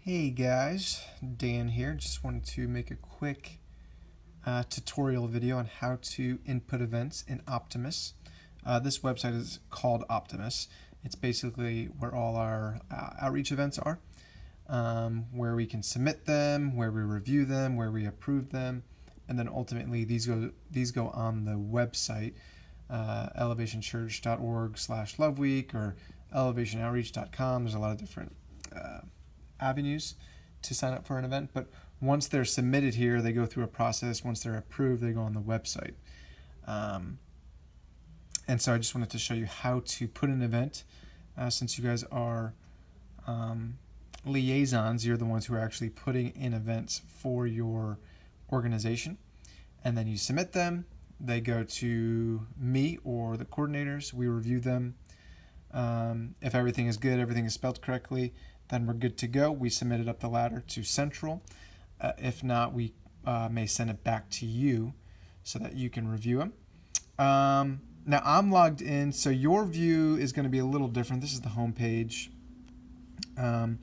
Hey guys, Dan here. Just wanted to make a quick tutorial video on how to input events in Optimus. This website is called Optimus. It's basically where all our outreach events are, where we can submit them, where we review them, where we approve them, and then ultimately these go on the website, elevationchurch.org/loveweek or elevationoutreach.com. There's a lot of different avenues to sign up for an event, but once they're submitted here, they go through a process. Once they're approved, they go on the website. And so I just wanted to show you how to put an event. Since you guys are liaisons, you're the ones who are actually putting in events for your organization. And then you submit them. They go to me or the coordinators. We review them. If everything is good, everything is spelled correctly, then we're good to go. We submit it up the ladder to Central. If not, we may send it back to you so that you can review them. Now I'm logged in, so your view is going to be a little different. This is the home page, but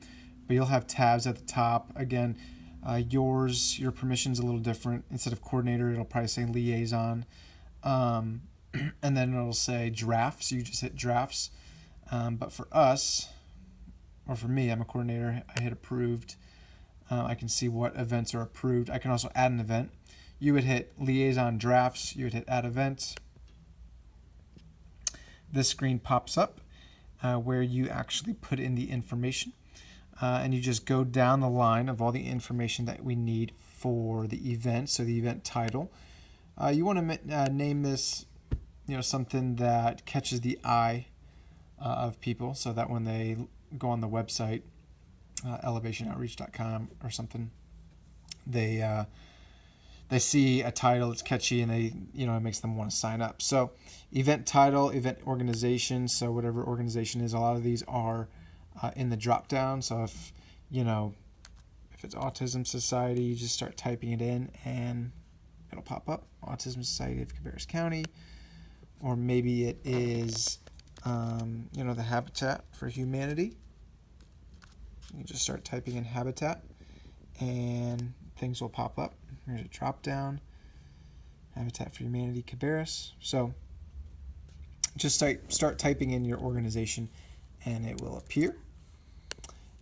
you'll have tabs at the top. Again, your permission's a little different. Instead of coordinator, it'll probably say liaison, and then it'll say drafts. You just hit drafts. But for us, or for me, I'm a coordinator, I hit approved. I can see what events are approved. I can also add an event. You would hit liaison drafts. You would hit add event. This screen pops up where you actually put in the information. And you just go down the line of all the information that we need for the event. So the event title. You want to name this, something that catches the eye of people, so that when they go on the website, elevationoutreach.com or something, they see a title that's catchy and it makes them want to sign up. So event title, event organization, so whatever organization is, a lot of these are in the drop down. So if it's Autism Society, you just start typing it in and it'll pop up, Autism Society of Cabarrus County. Or maybe it is the Habitat for Humanity. You just start typing in Habitat and things will pop up. Here's a drop down, Habitat for Humanity Cabarrus. So just start typing in your organization and it will appear.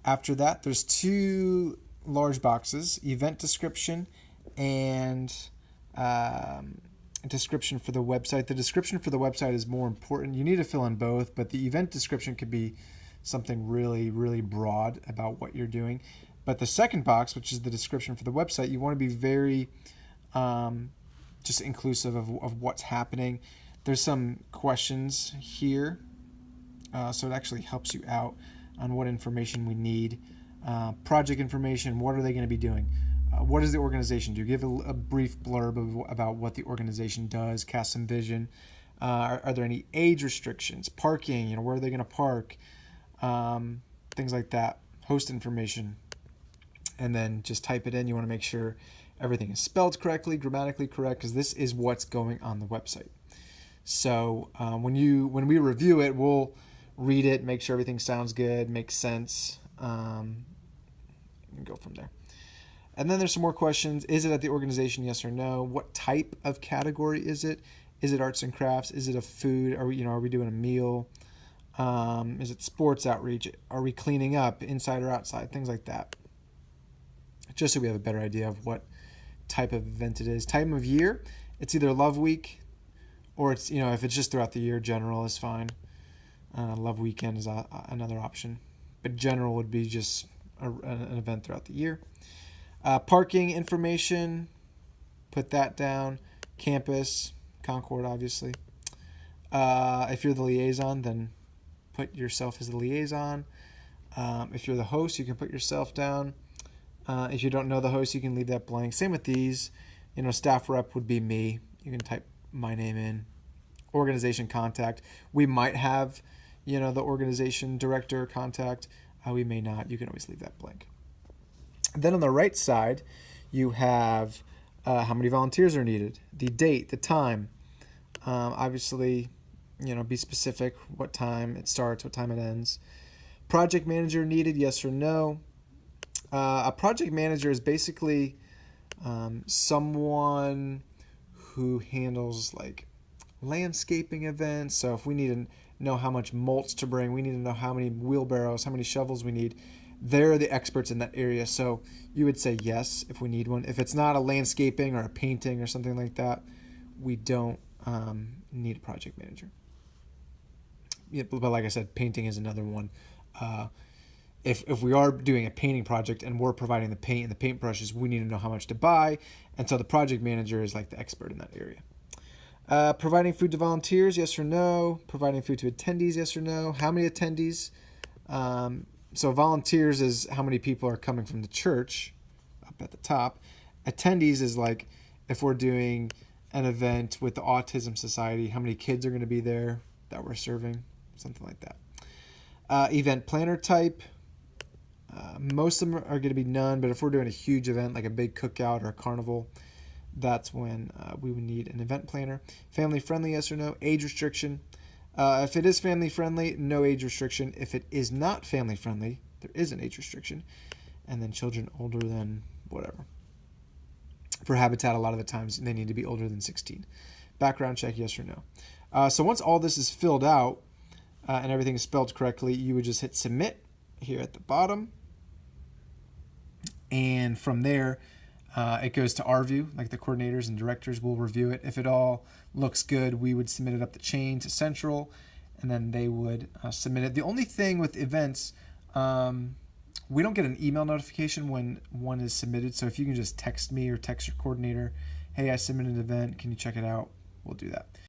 After that, there's two large boxes, event description and description for the website. The description for the website is more important. You need to fill in both, but the event description could be something really, really broad about what you're doing. But the second box, which is the description for the website, you want to be very just inclusive of what's happening. There's some questions here, so it actually helps you out on what information we need. Project information, what are they going to be doing? What does the organization do? Give a brief blurb about what the organization does, cast some vision. Are there any age restrictions? Parking, where are they going to park? Things like that. Host information. And then just type it in. You want to make sure everything is spelled correctly, grammatically correct, because this is what's going on the website. So when we review it, we'll read it, make sure everything sounds good, makes sense, and go from there. And then there's some more questions. Is it at the organization? Yes or no? What type of category is it? Is it arts and crafts? Is it a food? Are we doing a meal? Is it sports outreach? Are we cleaning up inside or outside? Things like that. Just so we have a better idea of what type of event it is. Time of year, it's either Love Week or it's, if it's just throughout the year, general is fine. Love Weekend is another option. But general would be just an event throughout the year. Parking information, put that down. Campus, Concord, obviously. If you're the liaison, then put yourself as the liaison. If you're the host, you can put yourself down. If you don't know the host, you can leave that blank. Same with these. Staff rep would be me. You can type my name in. Organization contact. We might have, the organization director contact. We may not. You can always leave that blank. Then on the right side, you have how many volunteers are needed, the date, the time. Obviously, be specific, what time it starts, what time it ends. Project manager needed, yes or no. A project manager is basically someone who handles like landscaping events. So if we need to know how much mulch to bring, we need to know how many wheelbarrows, how many shovels we need. They're the experts in that area. So you would say yes if we need one. If it's not a landscaping or a painting or something like that, we don't need a project manager. Yeah, but like I said, painting is another one. If we are doing a painting project and we're providing the paint and the paintbrushes, we need to know how much to buy. And so the project manager is like the expert in that area. Providing food to volunteers, yes or no? Providing food to attendees, yes or no? How many attendees? So volunteers is how many people are coming from the church up at the top. Attendees is like if we're doing an event with the Autism Society, how many kids are going to be there that we're serving, something like that. Event planner type. Most of them are going to be none, but if we're doing a huge event like a big cookout or a carnival, that's when we would need an event planner. Family friendly, yes or no? Age restriction. If it is family friendly, no age restriction. If it is not family friendly, there is an age restriction. And then children older than whatever. For Habitat, a lot of the times they need to be older than 16. Background check, yes or no. So once all this is filled out and everything is spelled correctly, you would just hit submit here at the bottom. And from there, it goes to our view, like the coordinators and directors will review it. If it all looks good, we would submit it up the chain to central, and then they would submit it. The only thing with events, we don't get an email notification when one is submitted. So if you can just text me or text your coordinator, hey, I submitted an event, can you check it out? We'll do that.